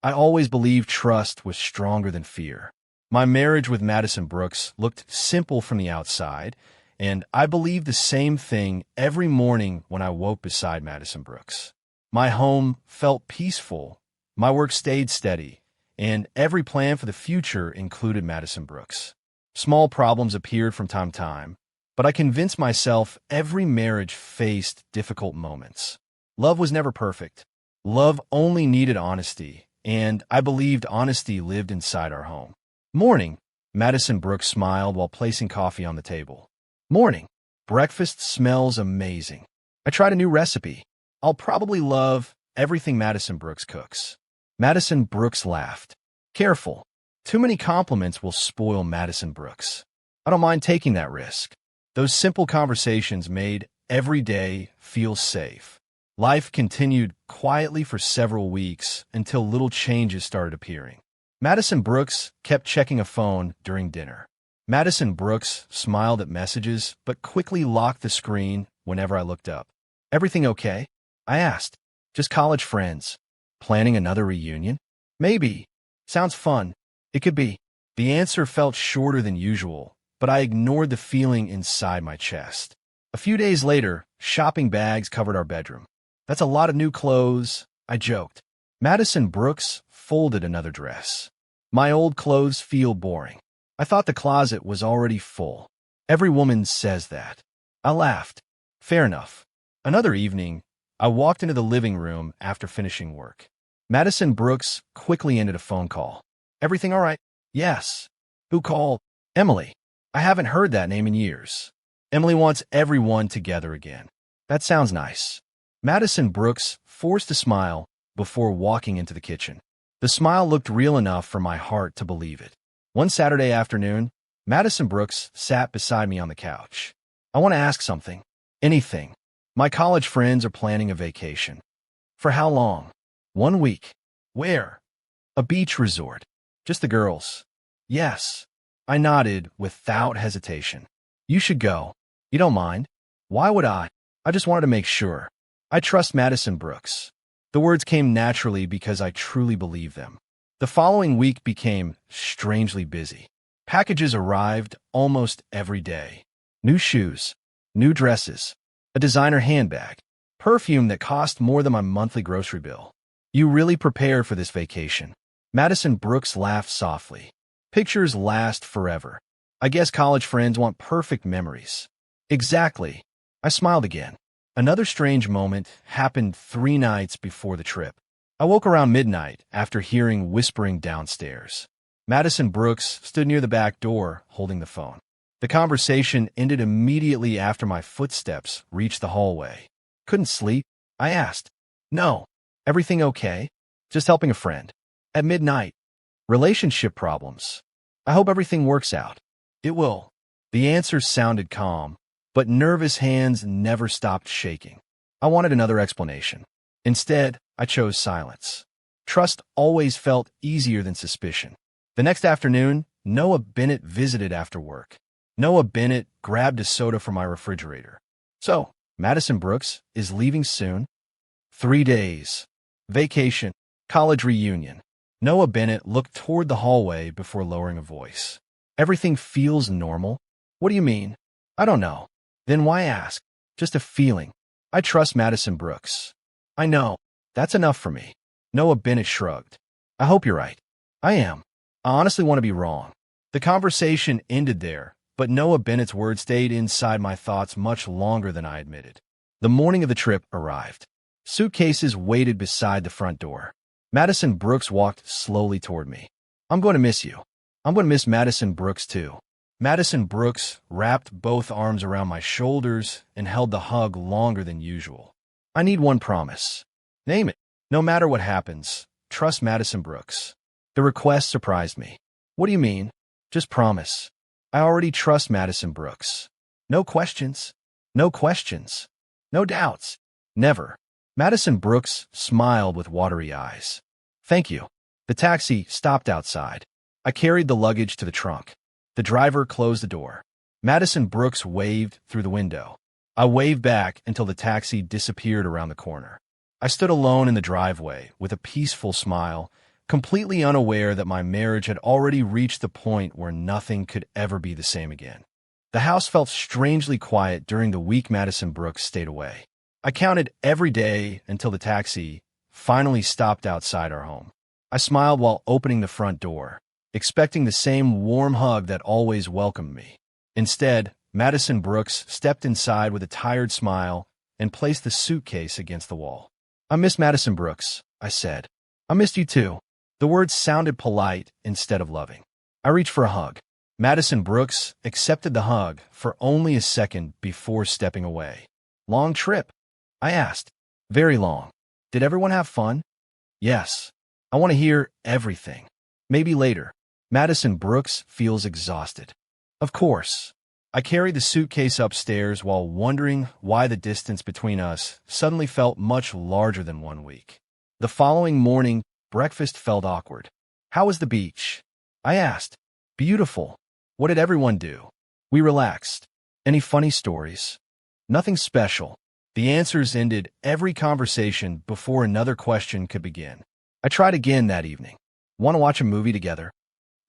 I always believed trust was stronger than fear. My marriage with Madison Brooks looked simple from the outside, and I believed the same thing every morning when I woke beside Madison Brooks. My home felt peaceful, my work stayed steady, and every plan for the future included Madison Brooks. Small problems appeared from time to time, but I convinced myself every marriage faced difficult moments. Love was never perfect. Love only needed honesty, and I believed honesty lived inside our home. Morning, Madison Brooks smiled while placing coffee on the table. Morning, breakfast smells amazing. I tried a new recipe. I'll probably love everything Madison Brooks cooks. Madison Brooks laughed. Careful. Too many compliments will spoil Madison Brooks. I don't mind taking that risk. Those simple conversations made every day feel safe. Life continued quietly for several weeks until little changes started appearing. Madison Brooks kept checking a phone during dinner. Madison Brooks smiled at messages but quickly locked the screen whenever I looked up. Everything okay? I asked. Just college friends. Planning another reunion? Maybe. Sounds fun. It could be. The answer felt shorter than usual, but I ignored the feeling inside my chest. A few days later, shopping bags covered our bedroom. That's a lot of new clothes, I joked. Madison Brooks folded another dress. My old clothes feel boring. I thought the closet was already full. Every woman says that. I laughed. Fair enough. Another evening, I walked into the living room after finishing work. Madison Brooks quickly ended a phone call. Everything all right? Yes. Who called? Emily. I haven't heard that name in years. Emily wants everyone together again. That sounds nice. Madison Brooks forced a smile before walking into the kitchen. The smile looked real enough for my heart to believe it. One Saturday afternoon, Madison Brooks sat beside me on the couch. I want to ask something. Anything. My college friends are planning a vacation. For how long? 1 week. Where? A beach resort. Just the girls. Yes. I nodded without hesitation. You should go. You don't mind? Why would I? I just wanted to make sure. I trust Madison Brooks. The words came naturally because I truly believe them. The following week became strangely busy. Packages arrived almost every day. New shoes, new dresses, a designer handbag, perfume that cost more than my monthly grocery bill. You really prepared for this vacation. Madison Brooks laughed softly. Pictures last forever. I guess college friends want perfect memories. Exactly. I smiled again. Another strange moment happened 3 nights before the trip. I woke around midnight after hearing whispering downstairs. Madison Brooks stood near the back door, holding the phone. The conversation ended immediately after my footsteps reached the hallway. Couldn't sleep? I asked. No. Everything okay? Just helping a friend. At midnight. Relationship problems. I hope everything works out. It will. The answer sounded calm, but nervous hands never stopped shaking. I wanted another explanation. Instead, I chose silence. Trust always felt easier than suspicion. The next afternoon, Noah Bennett visited after work. Noah Bennett grabbed a soda from my refrigerator. So, Madison Brooks is leaving soon? 3 days. Vacation. College reunion. Noah Bennett looked toward the hallway before lowering a voice. Everything feels normal? What do you mean? I don't know. Then why ask? Just a feeling. I trust Madison Brooks. I know. That's enough for me. Noah Bennett shrugged. I hope you're right. I am. I honestly want to be wrong. The conversation ended there, but Noah Bennett's words stayed inside my thoughts much longer than I admitted. The morning of the trip arrived. Suitcases waited beside the front door. Madison Brooks walked slowly toward me. I'm going to miss you. I'm going to miss Madison Brooks too. Madison Brooks wrapped both arms around my shoulders and held the hug longer than usual. I need one promise. Name it. No matter what happens, trust Madison Brooks. The request surprised me. What do you mean? Just promise. I already trust Madison Brooks. No questions. No questions. No doubts. Never. Madison Brooks smiled with watery eyes. Thank you. The taxi stopped outside. I carried the luggage to the trunk. The driver closed the door. Madison Brooks waved through the window. I waved back until the taxi disappeared around the corner. I stood alone in the driveway with a peaceful smile, completely unaware that my marriage had already reached the point where nothing could ever be the same again. The house felt strangely quiet during the week Madison Brooks stayed away. I counted every day until the taxi finally stopped outside our home. I smiled while opening the front door, expecting the same warm hug that always welcomed me. Instead, Madison Brooks stepped inside with a tired smile and placed the suitcase against the wall. "I miss Madison Brooks," I said. "I missed you too." The words sounded polite instead of loving. I reached for a hug. Madison Brooks accepted the hug for only a second before stepping away. "Long trip?" I asked. "Very long." "Did everyone have fun?" "Yes." "I want to hear everything." "Maybe later." Madison Brooks feels exhausted. "Of course." I carried the suitcase upstairs while wondering why the distance between us suddenly felt much larger than 1 week. The following morning, breakfast felt awkward. "How was the beach?" I asked. "Beautiful." "What did everyone do?" "We relaxed." "Any funny stories?" "Nothing special." The answers ended every conversation before another question could begin. I tried again that evening. "Want to watch a movie together?"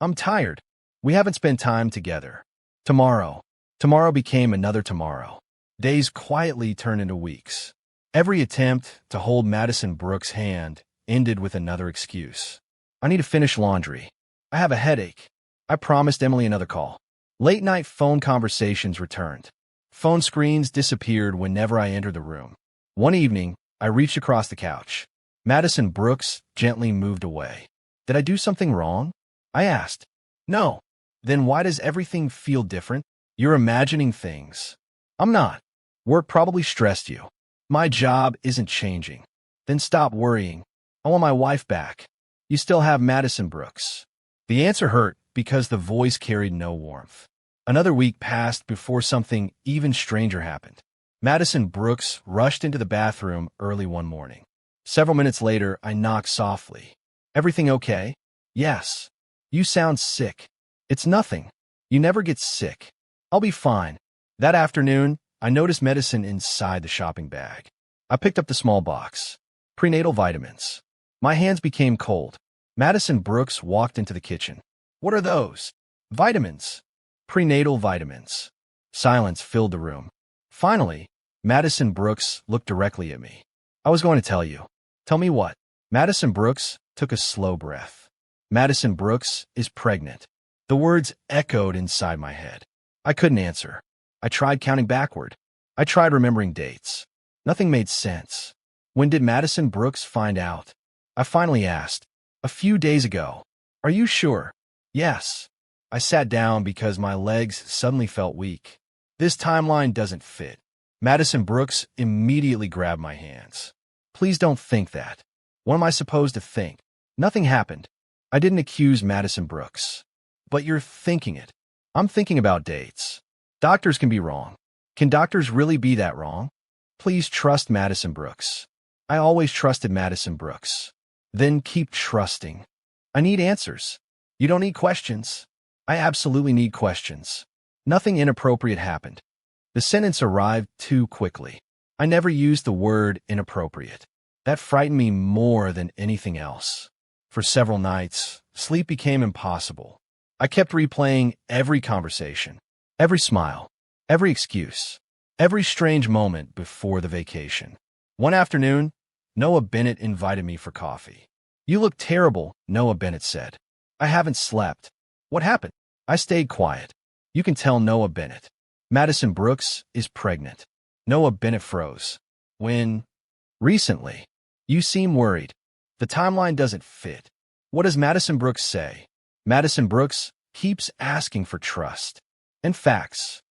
"I'm tired." "We haven't spent time together." "Tomorrow." Tomorrow became another tomorrow. Days quietly turned into weeks. Every attempt to hold Madison Brooks' hand ended with another excuse. "I need to finish laundry." "I have a headache." I promised Emily another call. Late-night phone conversations returned. Phone screens disappeared whenever I entered the room. One evening, I reached across the couch. Madison Brooks gently moved away. "Did I do something wrong?" I asked. "No." "Then why does everything feel different?" "You're imagining things." "I'm not." "Work probably stressed you." "My job isn't changing." "Then stop worrying." "I want my wife back." "You still have Madison Brooks." The answer hurt because the voice carried no warmth. Another week passed before something even stranger happened. Madison Brooks rushed into the bathroom early one morning. Several minutes later, I knocked softly. "Everything okay?" "Yes." "You sound sick." "It's nothing. You never get sick." "I'll be fine." That afternoon, I noticed medicine inside the shopping bag. I picked up the small box. Prenatal vitamins. My hands became cold. Madison Brooks walked into the kitchen. "What are those?" "Vitamins." "Prenatal vitamins." Silence filled the room. Finally, Madison Brooks looked directly at me. "I was going to tell you." "Tell me what?" Madison Brooks took a slow breath. "Madison Brooks is pregnant." The words echoed inside my head. I couldn't answer. I tried counting backward. I tried remembering dates. Nothing made sense. "When did Madison Brooks find out?" I finally asked. "A few days ago." "Are you sure?" "Yes." I sat down because my legs suddenly felt weak. "This timeline doesn't fit." Madison Brooks immediately grabbed my hands. "Please don't think that." "What am I supposed to think?" "Nothing happened." I didn't accuse Madison Brooks. "But you're thinking it." "I'm thinking about dates." "Doctors can be wrong." "Can doctors really be that wrong?" "Please trust Madison Brooks." "I always trusted Madison Brooks." "Then keep trusting." "I need answers." "You don't need questions." "I absolutely need questions." Nothing inappropriate happened. The sentence arrived too quickly. I never used the word inappropriate. That frightened me more than anything else. For several nights, sleep became impossible. I kept replaying every conversation, every smile, every excuse, every strange moment before the vacation. One afternoon, Noah Bennett invited me for coffee. "You look terrible," Noah Bennett said. "I haven't slept." "What happened?" I stayed quiet. "You can tell Noah Bennett. Madison Brooks is pregnant." Noah Bennett froze. "When?" "Recently." "You seem worried." "The timeline doesn't fit." "What does Madison Brooks say?" "Madison Brooks keeps asking for trust and facts."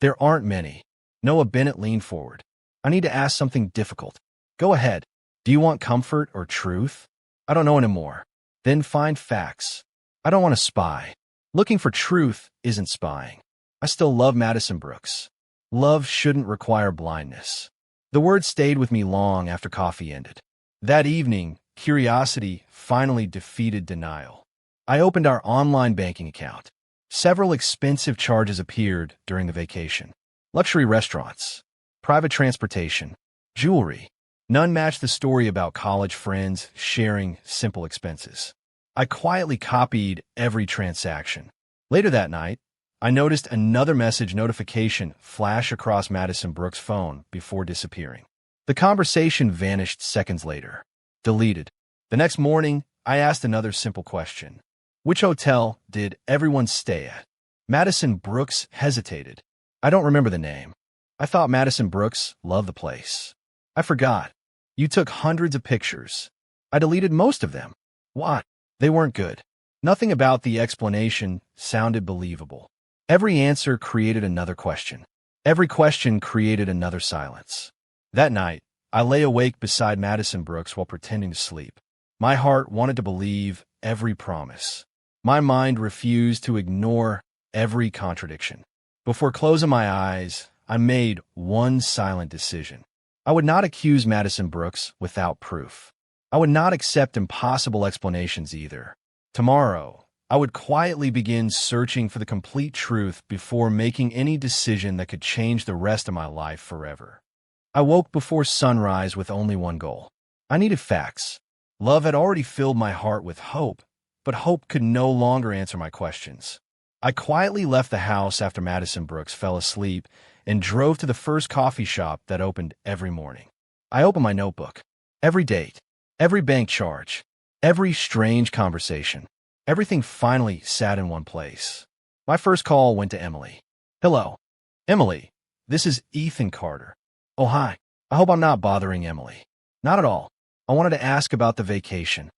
"There aren't many." Noah Bennett leaned forward. "I need to ask something difficult." "Go ahead." "Do you want comfort or truth?" "I don't know anymore." "Then find facts." "I don't want to spy." "Looking for truth isn't spying." "I still love Madison Brooks." "Love shouldn't require blindness." The words stayed with me long after coffee ended. That evening, curiosity finally defeated denial. I opened our online banking account. Several expensive charges appeared during the vacation. Luxury restaurants, private transportation, jewelry. None matched the story about college friends sharing simple expenses. I quietly copied every transaction. Later that night, I noticed another message notification flash across Madison Brooks' phone before disappearing. The conversation vanished seconds later. Deleted. The next morning, I asked another simple question. Which hotel did everyone stay at? Madison Brooks hesitated. I don't remember the name. I thought Madison Brooks loved the place. I forgot. You took hundreds of pictures. I deleted most of them. Why? They weren't good. Nothing about the explanation sounded believable. Every answer created another question. Every question created another silence. That night, I lay awake beside Madison Brooks while pretending to sleep. My heart wanted to believe every promise. My mind refused to ignore every contradiction. Before closing my eyes, I made one silent decision. I would not accuse Madison Brooks without proof. I would not accept impossible explanations either. Tomorrow, I would quietly begin searching for the complete truth before making any decision that could change the rest of my life forever. I woke before sunrise with only one goal. I needed facts. Love had already filled my heart with hope, but hope could no longer answer my questions. I quietly left the house after Madison Brooks fell asleep and drove to the first coffee shop that opened every morning. I opened my notebook. Every date, every bank charge, every strange conversation, everything finally sat in one place. My first call went to Emily. Hello. Emily, this is Ethan Carter. Oh, hi. I hope I'm not bothering Emily. Not at all. I wanted to ask about the vacation.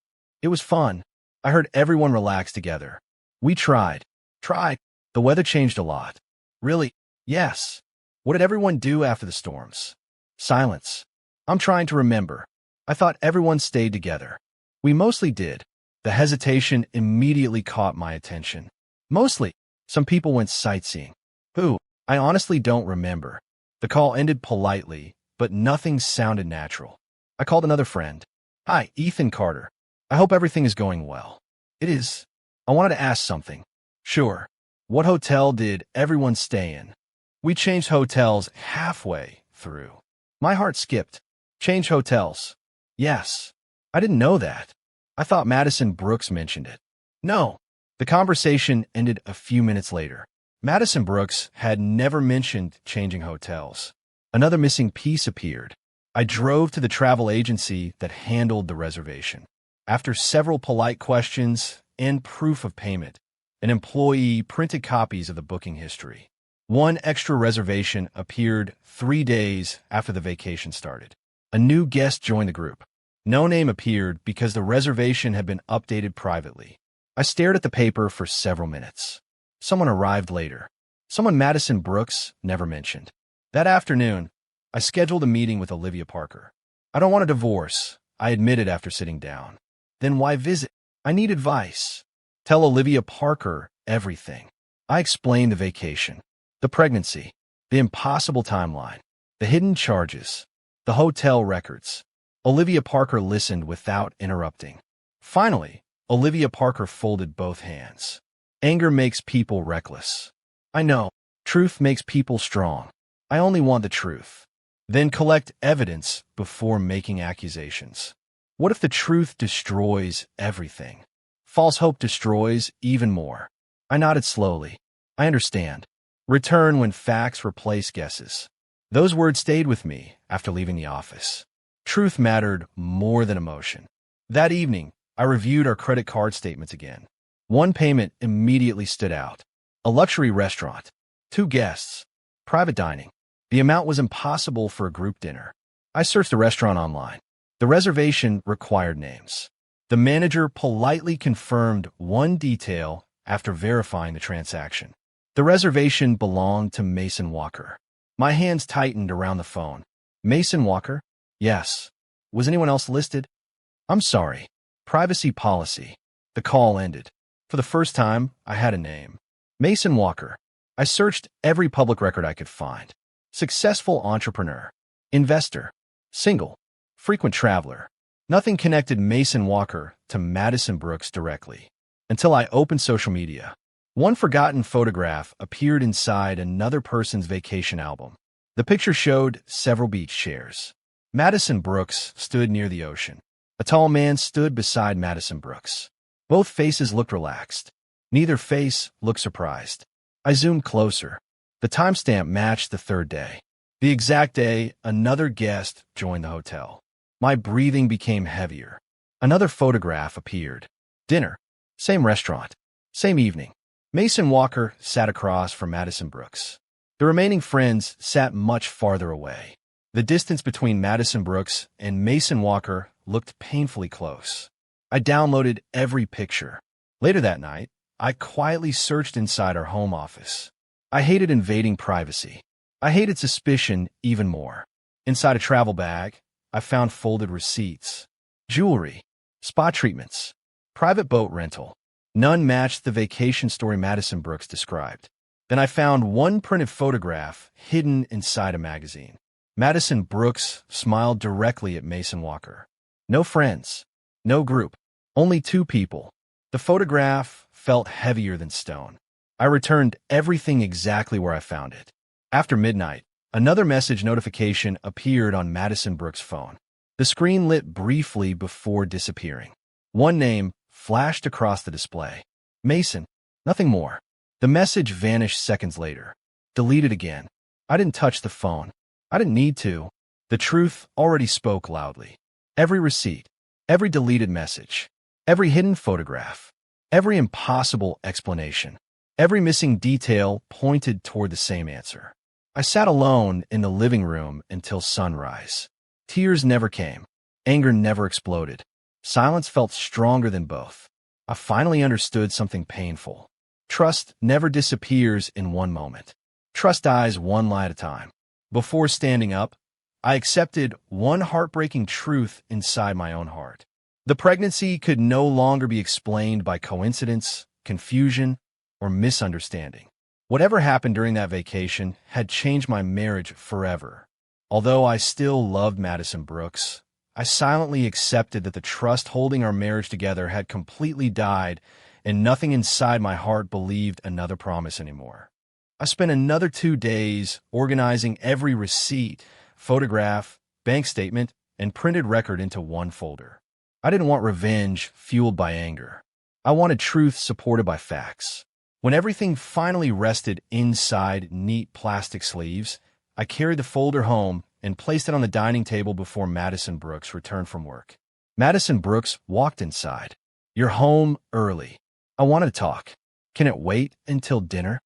It was fun. I heard everyone relax together. We tried. The weather changed a lot. Really? Yes. What did everyone do after the storms? Silence. I'm trying to remember. I thought everyone stayed together. We mostly did. The hesitation immediately caught my attention. Mostly. Some people went sightseeing. Who? I honestly don't remember. The call ended politely, but nothing sounded natural. I called another friend. Hi, Ethan Carter. I hope everything is going well. It is. I wanted to ask something. Sure. What hotel did everyone stay in? We changed hotels halfway through. My heart skipped. Change hotels. Yes. I didn't know that. I thought Madison Brooks mentioned it. No. The conversation ended a few minutes later. Madison Brooks had never mentioned changing hotels. Another missing piece appeared. I drove to the travel agency that handled the reservation. After several polite questions and proof of payment, an employee printed copies of the booking history. One extra reservation appeared 3 days after the vacation started. A new guest joined the group. No name appeared because the reservation had been updated privately. I stared at the paper for several minutes. Someone arrived later. Someone Madison Brooks never mentioned. That afternoon, I scheduled a meeting with Olivia Parker. I don't want a divorce, I admitted after sitting down. Then why visit? I need advice. Tell Olivia Parker everything. I explained the vacation, the pregnancy, the impossible timeline, the hidden charges, the hotel records. Olivia Parker listened without interrupting. Finally, Olivia Parker folded both hands. Anger makes people reckless. I know. Truth makes people strong. I only want the truth. Then collect evidence before making accusations. What if the truth destroys everything? False hope destroys even more. I nodded slowly. I understand. Return when facts replace guesses. Those words stayed with me after leaving the office. Truth mattered more than emotion. That evening, I reviewed our credit card statements again. One payment immediately stood out. A luxury restaurant. 2 guests. Private dining. The amount was impossible for a group dinner. I searched the restaurant online. The reservation required names. The manager politely confirmed one detail after verifying the transaction. The reservation belonged to Mason Walker. My hands tightened around the phone. Mason Walker? Yes. Was anyone else listed? I'm sorry. Privacy policy. The call ended. For the first time, I had a name. Mason Walker. I searched every public record I could find. Successful entrepreneur. Investor. Single. Frequent traveler. Nothing connected Mason Walker to Madison Brooks directly. Until I opened social media. One forgotten photograph appeared inside another person's vacation album. The picture showed several beach chairs. Madison Brooks stood near the ocean. A tall man stood beside Madison Brooks. Both faces looked relaxed. Neither face looked surprised. I zoomed closer. The timestamp matched the third day. The exact day another guest joined the hotel. My breathing became heavier. Another photograph appeared. Dinner. Same restaurant. Same evening. Mason Walker sat across from Madison Brooks. The remaining friends sat much farther away. The distance between Madison Brooks and Mason Walker looked painfully close. I downloaded every picture. Later that night, I quietly searched inside our home office. I hated invading privacy. I hated suspicion even more. Inside a travel bag, I found folded receipts, jewelry, spa treatments, private boat rental. None matched the vacation story Madison Brooks described. Then I found one printed photograph hidden inside a magazine. Madison Brooks smiled directly at Mason Walker. No friends, no group, only two people. The photograph felt heavier than stone. I returned everything exactly where I found it. After midnight, another message notification appeared on Madison Brooks' phone. The screen lit briefly before disappearing. One name flashed across the display. Mason. Nothing more. The message vanished seconds later. Deleted again. I didn't touch the phone. I didn't need to. The truth already spoke loudly. Every receipt, every deleted message, every hidden photograph, every impossible explanation, every missing detail pointed toward the same answer. I sat alone in the living room until sunrise. Tears never came. Anger never exploded. Silence felt stronger than both. I finally understood something painful. Trust never disappears in one moment. Trust dies one lie at a time. Before standing up, I accepted one heartbreaking truth inside my own heart. The pregnancy could no longer be explained by coincidence, confusion, or misunderstanding. Whatever happened during that vacation had changed my marriage forever. Although I still loved Madison Brooks, I silently accepted that the trust holding our marriage together had completely died, and nothing inside my heart believed another promise anymore. I spent another 2 days organizing every receipt, photograph, bank statement, and printed record into one folder. I didn't want revenge fueled by anger. I wanted truth supported by facts. When everything finally rested inside neat plastic sleeves, I carried the folder home and placed it on the dining table before Madison Brooks returned from work. Madison Brooks walked inside. "You're home early. I wanted to talk. Can it wait until dinner?"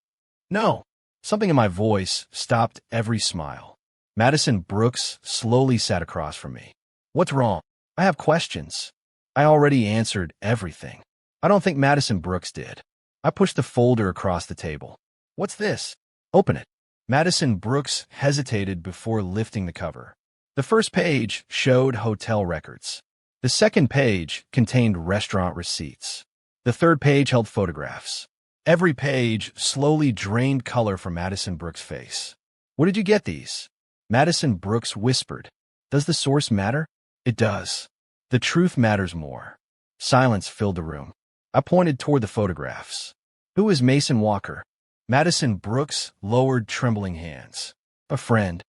"No." Something in my voice stopped every smile. Madison Brooks slowly sat across from me. "What's wrong?" "I have questions." I already answered everything. I don't think Madison Brooks did. I pushed the folder across the table. "What's this?" "Open it." Madison Brooks hesitated before lifting the cover. The first page showed hotel records. The second page contained restaurant receipts. The third page held photographs. Every page slowly drained color from Madison Brooks' face. "Where did you get these?" Madison Brooks whispered. "Does the source matter?" "It does. The truth matters more." Silence filled the room. I pointed toward the photographs. "Who is Mason Walker?" Madison Brooks lowered trembling hands. A friend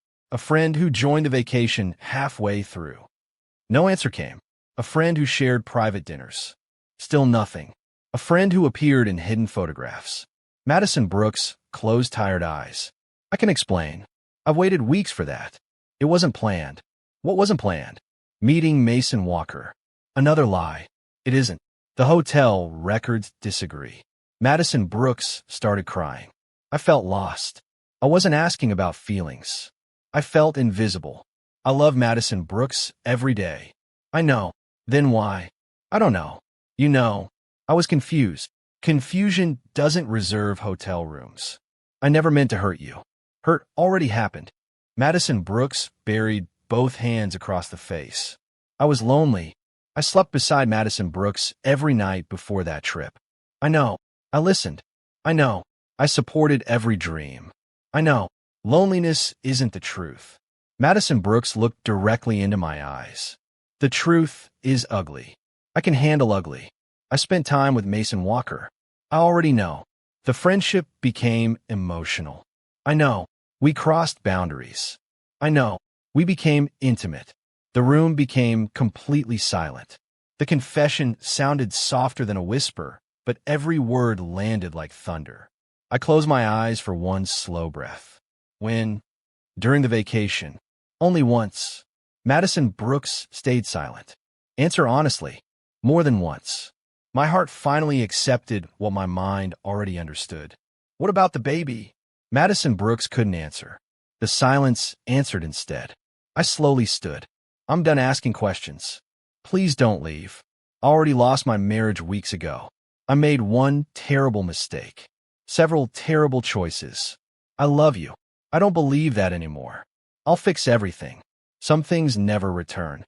who joined the vacation halfway through." No answer came. "A friend who shared private dinners." Still nothing. "A friend who appeared in hidden photographs." Madison Brooks closed tired eyes. "I can explain. I've waited weeks for that. It wasn't planned." "What wasn't planned?" "Meeting Mason Walker." "Another lie." "It isn't." The hotel records disagree. Madison Brooks started crying. I felt lost. I wasn't asking about feelings. I felt invisible. I love Madison Brooks every day. "I know." "Then why?" "I don't know." "You know." I was confused. Confusion doesn't reserve hotel rooms. "I never meant to hurt you." "Hurt already happened." Madison Brooks buried both hands across the face. "I was lonely. I slept beside Madison Brooks every night before that trip." "I know." I listened. "I know." I supported every dream. "I know." Loneliness isn't the truth. Madison Brooks looked directly into my eyes. "The truth is ugly. I can handle ugly. I spent time with Mason Walker. I already know." The friendship became emotional. "I know." We crossed boundaries. "I know." We became intimate. The room became completely silent. The confession sounded softer than a whisper, but every word landed like thunder. I closed my eyes for one slow breath. When, during the vacation, only once, Madison Brooks stayed silent. Answer honestly, more than once. My heart finally accepted what my mind already understood. What about the baby? Madison Brooks couldn't answer. The silence answered instead. I slowly stood. I'm done asking questions. Please don't leave. I already lost my marriage weeks ago. I made one terrible mistake. Several terrible choices. I love you. I don't believe that anymore. I'll fix everything. Some things never return.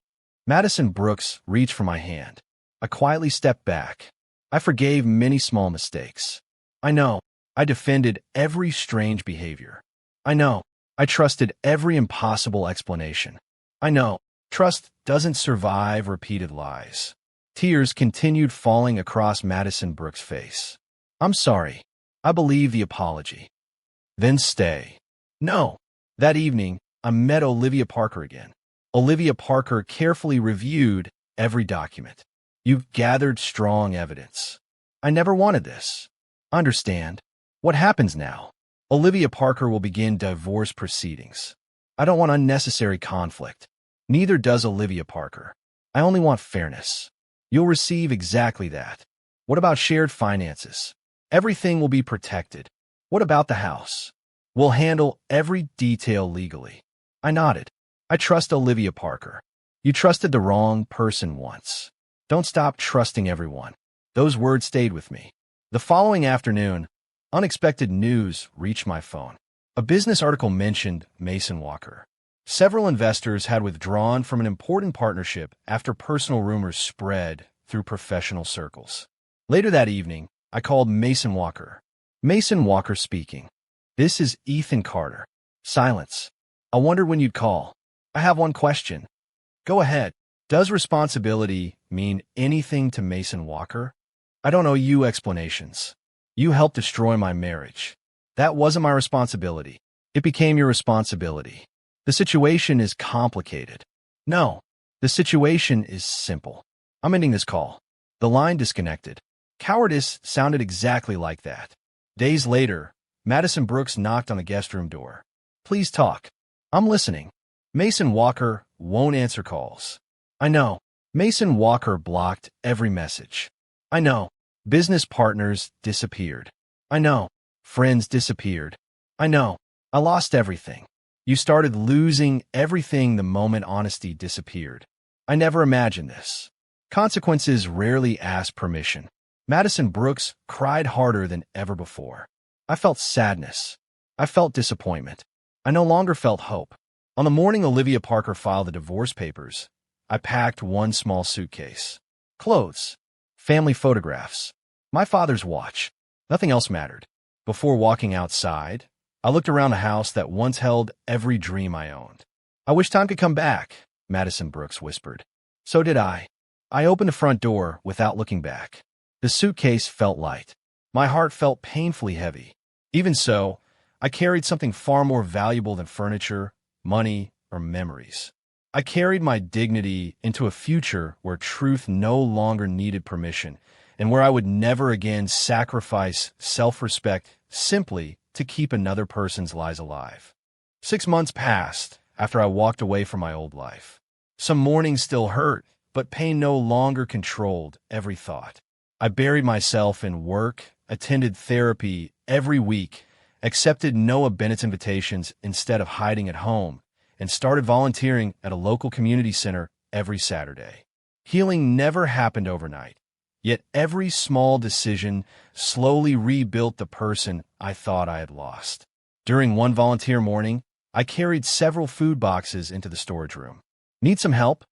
Madison Brooks reached for my hand. I quietly stepped back. I forgave many small mistakes. I know. I defended every strange behavior. I know. I trusted every impossible explanation. I know. Trust doesn't survive repeated lies. Tears continued falling across Madison Brooks' face. I'm sorry. I believe the apology. Then stay. No. That evening, I met Olivia Parker again. Olivia Parker carefully reviewed every document. You've gathered strong evidence. I never wanted this. Understand. What happens now? Olivia Parker will begin divorce proceedings. I don't want unnecessary conflict. Neither does Olivia Parker. I only want fairness. You'll receive exactly that. What about shared finances? Everything will be protected. What about the house? We'll handle every detail legally. I nodded. I trust Olivia Parker. You trusted the wrong person once. Don't stop trusting everyone. Those words stayed with me. The following afternoon, unexpected news reached my phone. A business article mentioned Mason Walker. Several investors had withdrawn from an important partnership after personal rumors spread through professional circles. Later that evening, I called Mason Walker. Mason Walker speaking. This is Ethan Carter. Silence. I wondered when you'd call. I have one question. Go ahead. Does responsibility mean anything to Mason Walker? I don't owe you explanations. You helped destroy my marriage. That wasn't my responsibility. It became your responsibility. The situation is complicated. No, the situation is simple. I'm ending this call. The line disconnected. Cowardice sounded exactly like that. Days later, Madison Brooks knocked on the guest room door. Please talk. I'm listening. Mason Walker won't answer calls. I know. Mason Walker blocked every message. I know. Business partners disappeared. I know. Friends disappeared. I know. I lost everything. You started losing everything the moment honesty disappeared. I never imagined this. Consequences rarely ask permission. Madison Brooks cried harder than ever before. I felt sadness. I felt disappointment. I no longer felt hope. On the morning Olivia Parker filed the divorce papers, I packed one small suitcase. Clothes. Family photographs. My father's watch. Nothing else mattered. Before walking outside, I looked around the house that once held every dream I owned. I wish time could come back, Madison Brooks whispered. So did I. I opened the front door without looking back. The suitcase felt light. My heart felt painfully heavy. Even so, I carried something far more valuable than furniture, money, or memories. I carried my dignity into a future where truth no longer needed permission and where I would never again sacrifice self-respect simply to keep another person's lies alive. 6 months passed after I walked away from my old life. Some mornings still hurt, but pain no longer controlled every thought. I buried myself in work, attended therapy every week, accepted Noah Bennett's invitations instead of hiding at home, and started volunteering at a local community center every Saturday. Healing never happened overnight, yet every small decision slowly rebuilt the person I thought I had lost. During one volunteer morning, I carried several food boxes into the storage room. Need some help?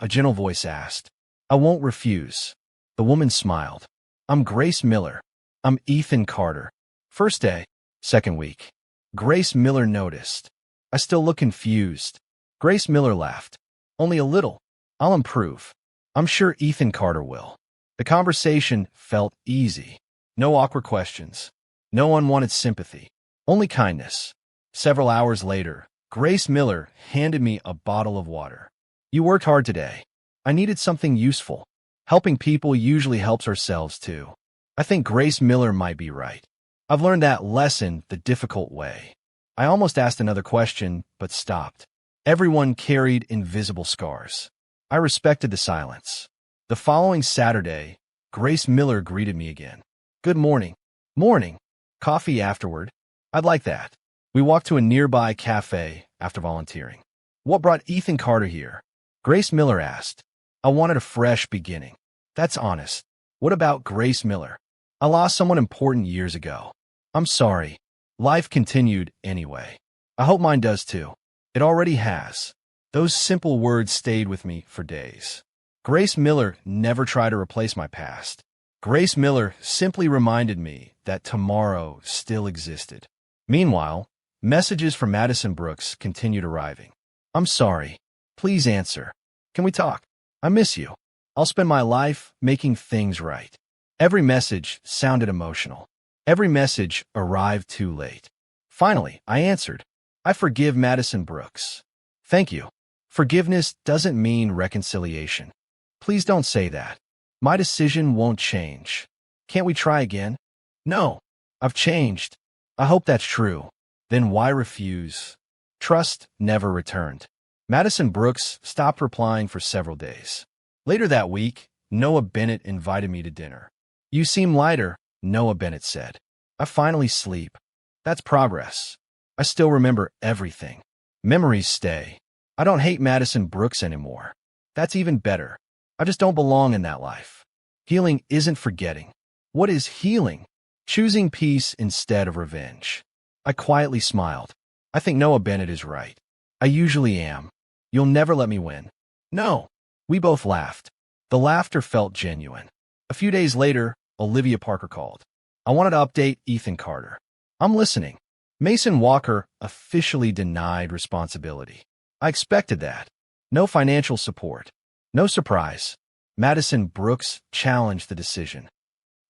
A gentle voice asked. I won't refuse. The woman smiled. I'm Grace Miller. I'm Ethan Carter. First day, second week. Grace Miller noticed. I still look confused. Grace Miller laughed. Only a little. I'll improve. I'm sure Ethan Carter will. The conversation felt easy. No awkward questions. No unwanted sympathy. Only kindness. Several hours later, Grace Miller handed me a bottle of water. You worked hard today. I needed something useful. Helping people usually helps ourselves too. I think Grace Miller might be right. I've learned that lesson the difficult way. I almost asked another question, but stopped. Everyone carried invisible scars. I respected the silence. The following Saturday, Grace Miller greeted me again. Good morning. Morning. Coffee afterward. I'd like that. We walked to a nearby cafe after volunteering. What brought Ethan Carter here? Grace Miller asked. I wanted a fresh beginning. That's honest. What about Grace Miller? I lost someone important years ago. I'm sorry. Life continued anyway. I hope mine does too. It already has. Those simple words stayed with me for days. Grace Miller never tried to replace my past. Grace Miller simply reminded me that tomorrow still existed. Meanwhile, messages from Madison Brooks continued arriving. I'm sorry. Please answer. Can we talk? I miss you. I'll spend my life making things right. Every message sounded emotional. Every message arrived too late. Finally, I answered. I forgive Madison Brooks. Thank you. Forgiveness doesn't mean reconciliation. Please don't say that. My decision won't change. Can't we try again? No. I've changed. I hope that's true. Then why refuse? Trust never returned. Madison Brooks stopped replying for several days. Later that week, Noah Bennett invited me to dinner. You seem lighter, Noah Bennett said. I finally sleep. That's progress. I still remember everything. Memories stay. I don't hate Madison Brooks anymore. That's even better. I just don't belong in that life. Healing isn't forgetting. What is healing? Choosing peace instead of revenge. I quietly smiled. I think Noah Bennett is right. I usually am. You'll never let me win. No. We both laughed. The laughter felt genuine. A few days later, Olivia Parker called. I wanted to update Ethan Carter. I'm listening. Mason Walker officially denied responsibility. I expected that. No financial support. No surprise. Madison Brooks challenged the decision.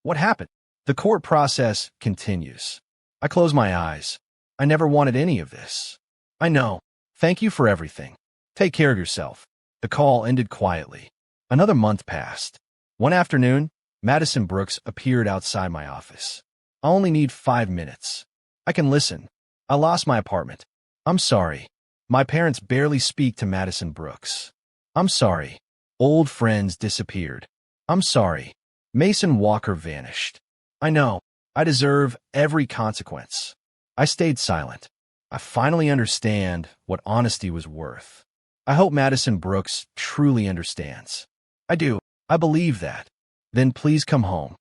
What happened? The court process continues. I close my eyes. I never wanted any of this. I know. Thank you for everything. Take care of yourself. The call ended quietly. Another month passed. One afternoon, Madison Brooks appeared outside my office. I only need 5 minutes. I can listen. I lost my apartment. I'm sorry. My parents barely speak to Madison Brooks. I'm sorry. Old friends disappeared. I'm sorry. Mason Walker vanished. I know. I deserve every consequence. I stayed silent. I finally understand what honesty was worth. I hope Madison Brooks truly understands. I do. I believe that. Then please come home.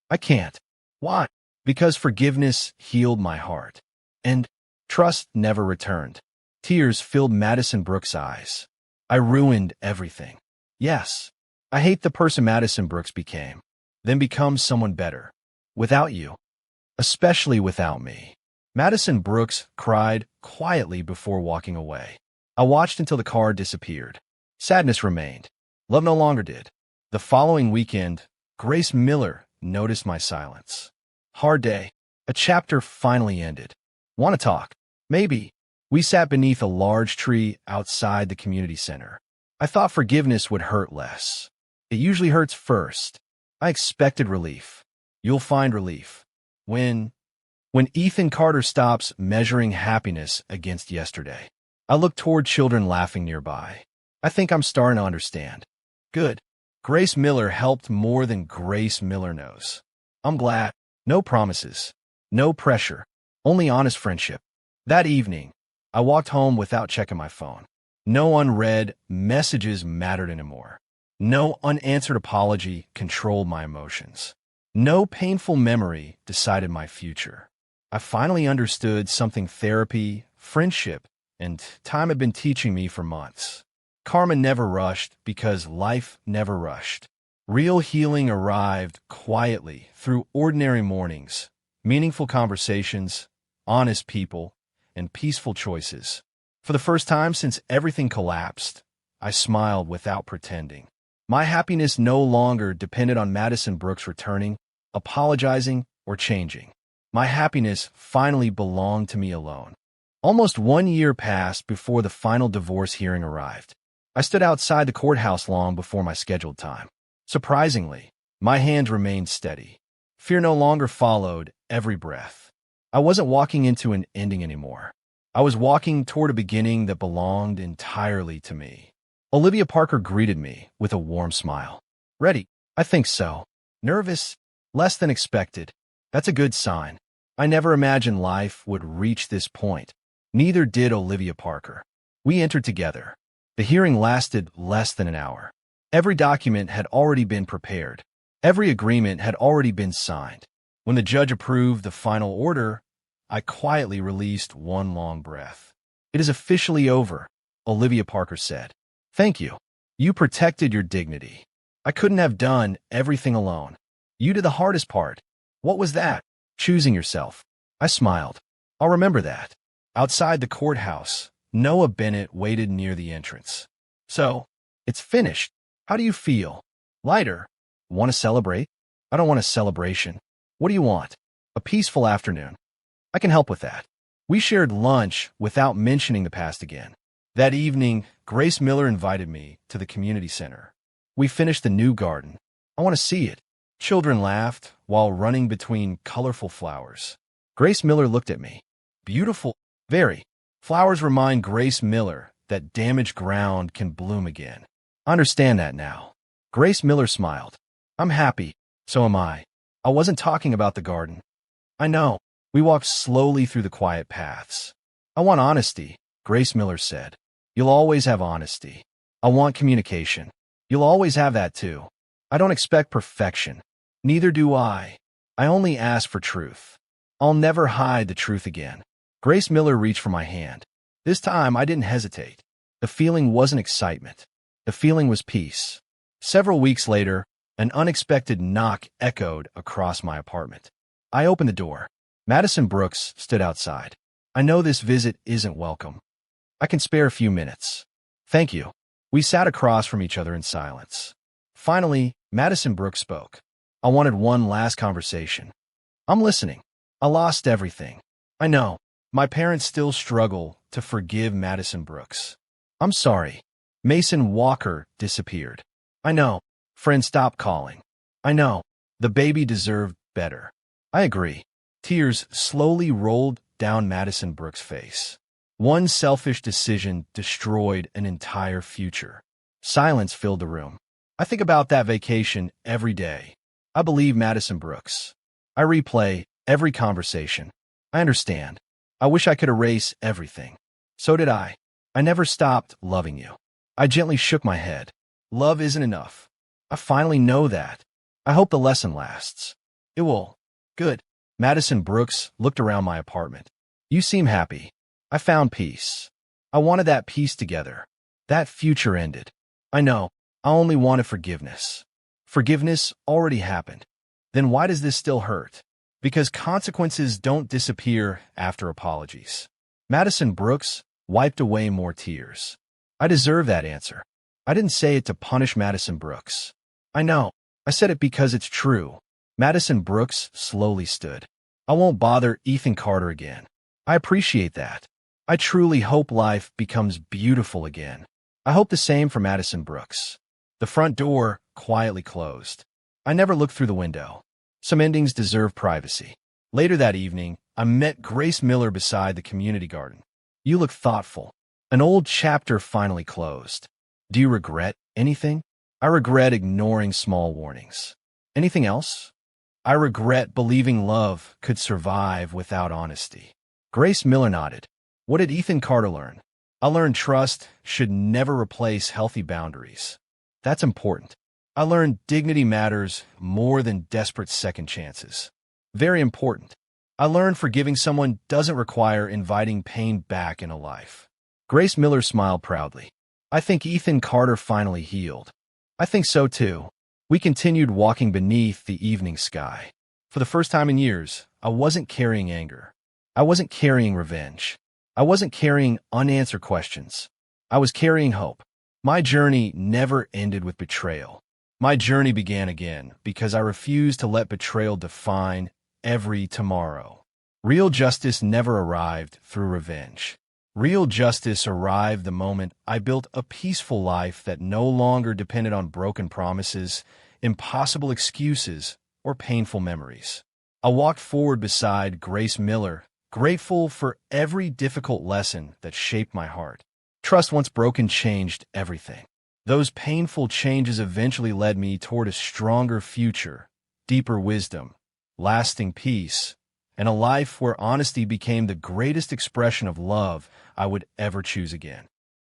I can't. Why? Because forgiveness healed my heart. And trust never returned. Tears filled Madison Brooks' eyes. I ruined everything. Yes. I hate the person Madison Brooks became. Then become someone better. Without you. Especially without me. Madison Brooks cried quietly before walking away. I watched until the car disappeared. Sadness remained. Love no longer did. The following weekend, Grace Miller noticed my silence. Hard day. A chapter finally ended. Want to talk? Maybe. We sat beneath a large tree outside the community center. I thought forgiveness would hurt less. It usually hurts first. I expected relief. You'll find relief. When Ethan Carter stops measuring happiness against yesterday. I look toward children laughing nearby. I think I'm starting to understand. Good. Grace Miller helped more than Grace Miller knows. I'm glad. No promises. No pressure. Only honest friendship. That evening, I walked home without checking my phone. No unread messages mattered anymore. No unanswered apology controlled my emotions. No painful memory decided my future. I finally understood something therapy, friendship, and time had been teaching me for months. Karma never rushed because life never rushed. Real healing arrived quietly through ordinary mornings, meaningful conversations, honest people, and peaceful choices. For the first time since everything collapsed, I smiled without pretending. My happiness no longer depended on Madison Brooks returning, apologizing, or changing. My happiness finally belonged to me alone. Almost 1 year passed before the final divorce hearing arrived. I stood outside the courthouse long before my scheduled time. Surprisingly, my hand remained steady. Fear no longer followed every breath. I wasn't walking into an ending anymore. I was walking toward a beginning that belonged entirely to me. Olivia Parker greeted me with a warm smile. Ready? I think so. Nervous? Less than expected. That's a good sign. I never imagined life would reach this point. Neither did Olivia Parker. We entered together. The hearing lasted less than an hour. Every document had already been prepared. Every agreement had already been signed. When the judge approved the final order, I quietly released one long breath. It is officially over, Olivia Parker said. Thank you. You protected your dignity. I couldn't have done everything alone. You did the hardest part. What was that? Choosing yourself. I smiled. I'll remember that. Outside the courthouse, Noah Bennett waited near the entrance. So, it's finished. How do you feel? Lighter. Want to celebrate? I don't want a celebration. What do you want? A peaceful afternoon. I can help with that. We shared lunch without mentioning the past again. That evening, Grace Miller invited me to the community center. We finished the new garden. I want to see it. Children laughed while running between colorful flowers. Grace Miller looked at me. Beautiful. Very. Flowers remind Grace Miller that damaged ground can bloom again. I understand that now. Grace Miller smiled. I'm happy. So am I. I wasn't talking about the garden. I know. We walked slowly through the quiet paths. I want honesty, Grace Miller said. You'll always have honesty. I want communication. You'll always have that too. I don't expect perfection. Neither do I. I only ask for truth. I'll never hide the truth again. Grace Miller reached for my hand. This time I didn't hesitate. The feeling wasn't excitement. The feeling was peace. Several weeks later, an unexpected knock echoed across my apartment. I opened the door. Madison Brooks stood outside. I know this visit isn't welcome. I can spare a few minutes. Thank you. We sat across from each other in silence. Finally, Madison Brooks spoke. I wanted one last conversation. I'm listening. I lost everything. I know. My parents still struggle to forgive Madison Brooks. I'm sorry. Mason Walker disappeared. I know. Friends stopped calling. I know. The baby deserved better. I agree. Tears slowly rolled down Madison Brooks' face. One selfish decision destroyed an entire future. Silence filled the room. I think about that vacation every day. I believe Madison Brooks. I replay every conversation. I understand. I wish I could erase everything. So did I. I never stopped loving you. I gently shook my head. Love isn't enough. I finally know that. I hope the lesson lasts. It will. Good. Madison Brooks looked around my apartment. You seem happy. I found peace. I wanted that peace together. That future ended. I know. I only wanted forgiveness. Forgiveness already happened. Then why does this still hurt? Because consequences don't disappear after apologies. Madison Brooks wiped away more tears. I deserve that answer. I didn't say it to punish Madison Brooks. I know. I said it because it's true. Madison Brooks slowly stood. I won't bother Ethan Carter again. I appreciate that. I truly hope life becomes beautiful again. I hope the same for Madison Brooks. The front door quietly closed. I never looked through the window. Some endings deserve privacy. Later that evening, I met Grace Miller beside the community garden. You look thoughtful. An old chapter finally closed. Do you regret anything? I regret ignoring small warnings. Anything else? I regret believing love could survive without honesty. Grace Miller nodded. What did Ethan Carter learn? I learned trust should never replace healthy boundaries. That's important. I learned dignity matters more than desperate second chances. Very important. I learned forgiving someone doesn't require inviting pain back in a life. Grace Miller smiled proudly. I think Ethan Carter finally healed. I think so too. We continued walking beneath the evening sky. For the first time in years, I wasn't carrying anger. I wasn't carrying revenge. I wasn't carrying unanswered questions. I was carrying hope. My journey never ended with betrayal. My journey began again because I refused to let betrayal define every tomorrow. Real justice never arrived through revenge. Real justice arrived the moment I built a peaceful life that no longer depended on broken promises impossible excuses, or painful memories. I walked forward beside Grace Miller, grateful for every difficult lesson that shaped my heart. Trust once broken changed everything. Those painful changes eventually led me toward a stronger future, deeper wisdom, lasting peace, and a life where honesty became the greatest expression of love I would ever choose again.